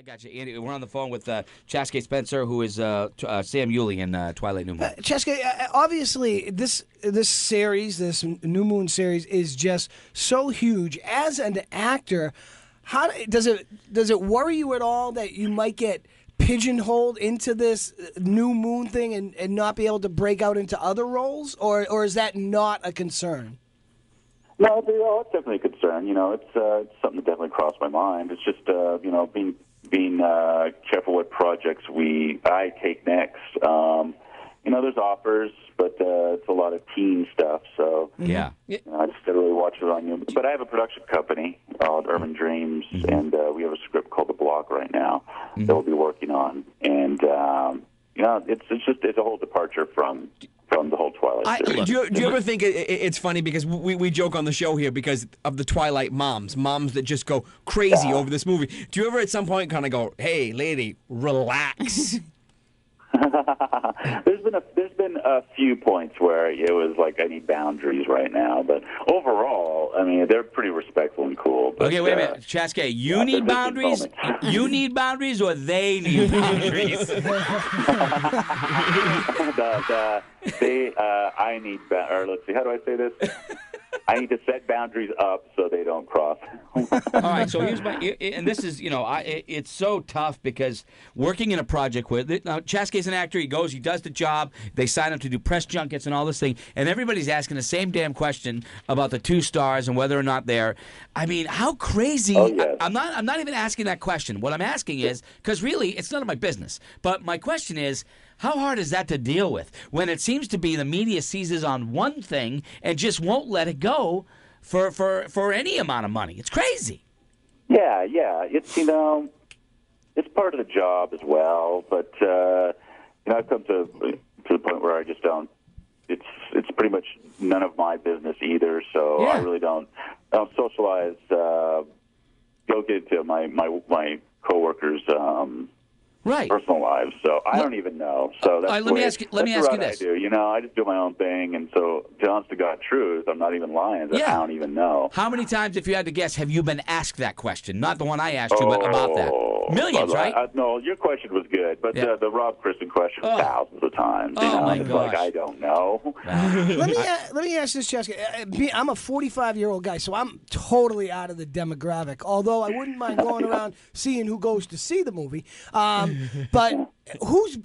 I got you, Andy. We're on the phone with Chaske Spencer, who is Sam Yulee in Twilight New Moon. Chaske, obviously, this series, this New Moon series, is just so huge. As an actor, how does it worry you at all that you might get pigeonholed into this New Moon thing and not be able to break out into other roles, or is that not a concern? No, it's definitely a concern. It's something that definitely crossed my mind. It's just being careful what projects I take next. There's offers, but it's a lot of teen stuff. So yeah, I just gotta really watch it on you. But I have a production company called Urban Dreams, and we have a script called The Block right now that we'll be working on. And it's a whole departure from the whole Twilight series. Do you ever think it's funny because we joke on the show here because of the Twilight moms that just go crazy over this movie. Do you ever at some point kind of go, "Hey, lady, relax"? There's been a few points where it was like I need boundaries right now, but overall, I mean, they're pretty respectful and cool. But, okay, wait a minute, Chaske, you need boundaries? You need boundaries, or they need boundaries? I need or let's see, how do I say this? I need to set boundaries up so they don't cross. All right, so here's and this is, it's so tough because working in a project now Chaske's an actor, he does the job, they sign up to do press junkets and all this thing, and everybody's asking the same damn question about the two stars and whether or not they're, I mean, how crazy, oh, yes. I'm not even asking that question. What I'm asking is, because really, it's none of my business, but my question is, how hard is that to deal with when it seems to be the media seizes on one thing and just won't let it go for any amount of money? It's crazy. Yeah. It's it's part of the job as well. But I've come to the point where I just don't. It's pretty much none of my business either. So I really don't socialize. Go get into my coworkers. Right. Personal lives, so I don't even know. So that's let me ask you this. I do. I just do my own thing, and so to honest to God truth, I'm not even lying. I don't even know. How many times, if you had to guess, have you been asked that question? Not the one I asked you, but about that. Millions, right? No, your question was good, but the Rob Kristen question was thousands of times. My it's gosh. Like, I don't know. Let me ask this, Chaske. I'm a 45-year-old guy, so I'm totally out of the demographic. Although I wouldn't mind going around seeing who goes to see the movie. But who's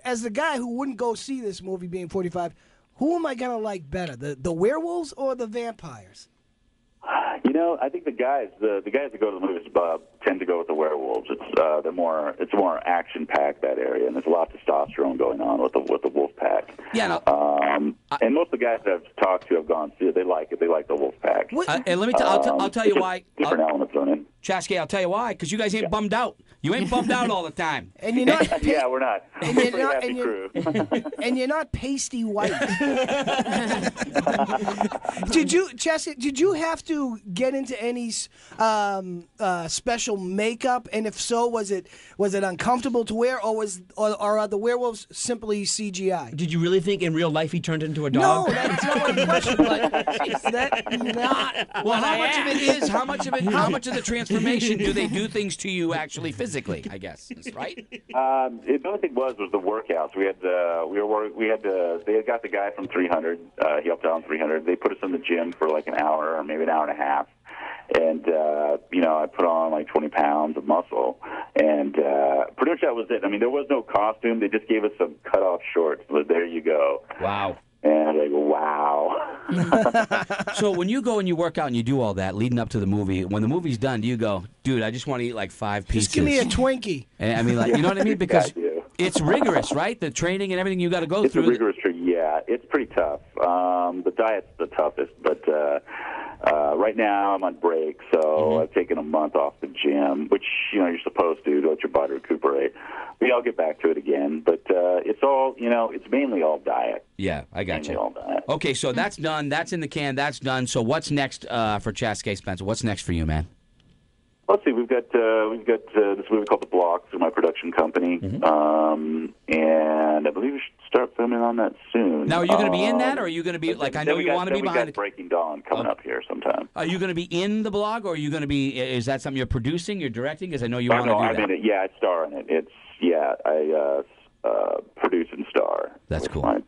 as the guy who wouldn't go see this movie being 45, who am I going to like better, the werewolves or the vampires? I think the guys that go to the movies tend to go with the werewolves. It's more action packed, that area, and there's a lot of testosterone going on with the wolf pack. Yeah. And most of the guys that I've talked to have gone see it. They like it. They like the wolf pack. And let me I'll tell you why. Different elements on it. Chaske, I'll tell you why. Because you guys ain't bummed out. You ain't bummed out all the time. And you're not. Yeah, we're not. And we're a happy crew. And you're not pasty white. Chaske, did you have to get into any special makeup? And if so, was it uncomfortable to wear, or are the werewolves simply CGI? Did you really think in real life he turned into a dog? No, that's not my question. But is that not? Well, how much of it is? How much of the transformation do they do things to you actually physically? I guess, right? The only thing was the workouts. They had got the guy from 300. He helped out on 300. They put us in the gym for like an hour or maybe an hour and a half. And, I put on like 20 pounds of muscle. And pretty much that was it. I mean, there was no costume. They just gave us some cut-off shorts. But there you go. Wow. And I'm like, wow. So when you go and you work out and you do all that leading up to the movie, when the movie's done, do you go, dude, I just want to eat like 5 pizzas? Just give me a Twinkie. And, I mean, like, you know what I mean? Because it's rigorous, right? The training and everything you got to go through. It's a rigorous training, yeah. It's pretty tough. The diet's the toughest, but right now I'm on break, so I've taken a month off the gym, which you're supposed to let your body recuperate. Maybe I'll get back to it again, but it's all it's mainly all diet. Yeah, I got mainly you. All diet. Okay, so that's done. That's in the can. That's done. So what's next for Chaske Spencer? What's next for you, man? let's see. We've got this movie called The Block through my production company, and I believe we should start filming on that soon. Now, are you going to be in that, or are you going to be like? I know you want to be behind. We got Breaking Dawn coming up here sometime. Are you going to be in The Blog, or are you going to be? Is that something you're producing, you're directing? Because I know you want to do I'm that. in it. Yeah, I star in it. I produce and star. That's with cool. My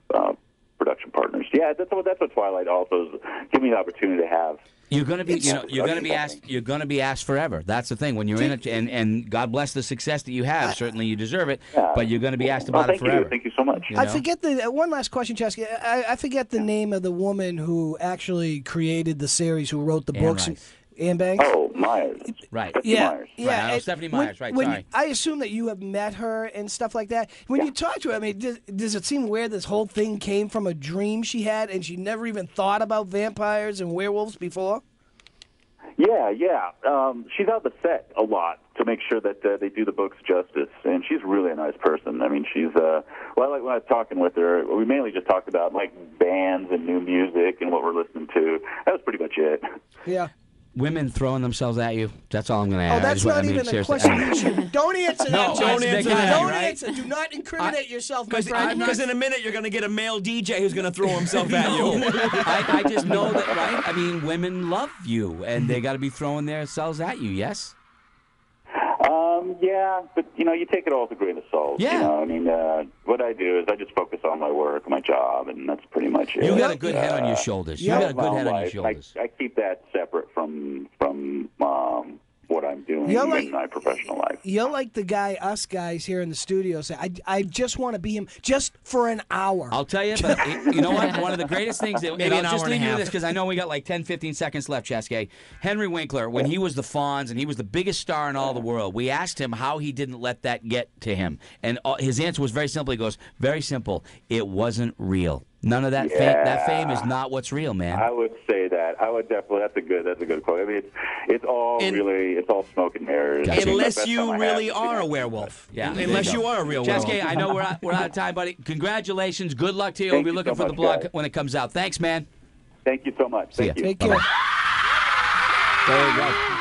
production partners. Yeah, that's what Twilight also is. Give me the opportunity to have. You're going to be, you're going to be asked. You're going to be asked forever. That's the thing. When you're in it, and God bless the success that you have. Certainly, you deserve it. Yeah. But you're going to be asked about it forever. Thank you so much. I forget one last question, Chaske. I forget the name of the woman who actually created the series, who wrote the books. Anne Banks? Oh, Myers. Right. Stephanie Myers. Yeah. Right. Stephanie Myers. Sorry. I assume that you have met her and stuff like that. When you talk to her, I mean, does it seem weird this whole thing came from a dream she had and she never even thought about vampires and werewolves before? Yeah. She's out the set a lot to make sure that they do the books justice, and she's really a nice person. I mean, she's like when I was talking with her, we mainly just talked about like bands and new music and what we're listening to. That was pretty much it. Yeah. Women throwing themselves at you. That's all I'm going to add. Oh, that's not even a question. Don't answer that. Don't answer that. Don't answer. Do not incriminate yourself, my friend. Because in a minute you're going to get a male DJ who's going to throw himself at you. I just know that, right? I mean, women love you, and they got to be throwing themselves at you. Yes. Yeah, but you take it all with a grain of salt. Yeah. I mean, what I do is I just focus on my work, my job, and that's pretty much it. You got a good head on your shoulders. You got a good head on your shoulders. I keep that separate from what I'm doing in my professional life. You're like the guy, us guys here in the studio say, I just want to be him just for an hour. I'll tell you, but you know what? One of the greatest things, and Maybe I'll an just hour and leave a you half. with this because I know we got like 10, 15 seconds left, Chaske. Henry Winkler, when he was the Fonz and he was the biggest star in all the world, we asked him how he didn't let that get to him. And his answer was very simple. He goes, very simple, it wasn't real. None of that fame. That fame is not what's real, man. I would say that. I would definitely. That's a good quote. I mean, it's all smoke and mirrors. Gotcha. Unless you really are a werewolf. Yeah. Unless you are a real werewolf. Chaske, I know we're out of time, buddy. Congratulations. Good luck to you. Thank We'll be you looking so for the much, blog guys. when it comes out. Thanks, man. Thank you so much. See Thank ya. you. Take care. There you go.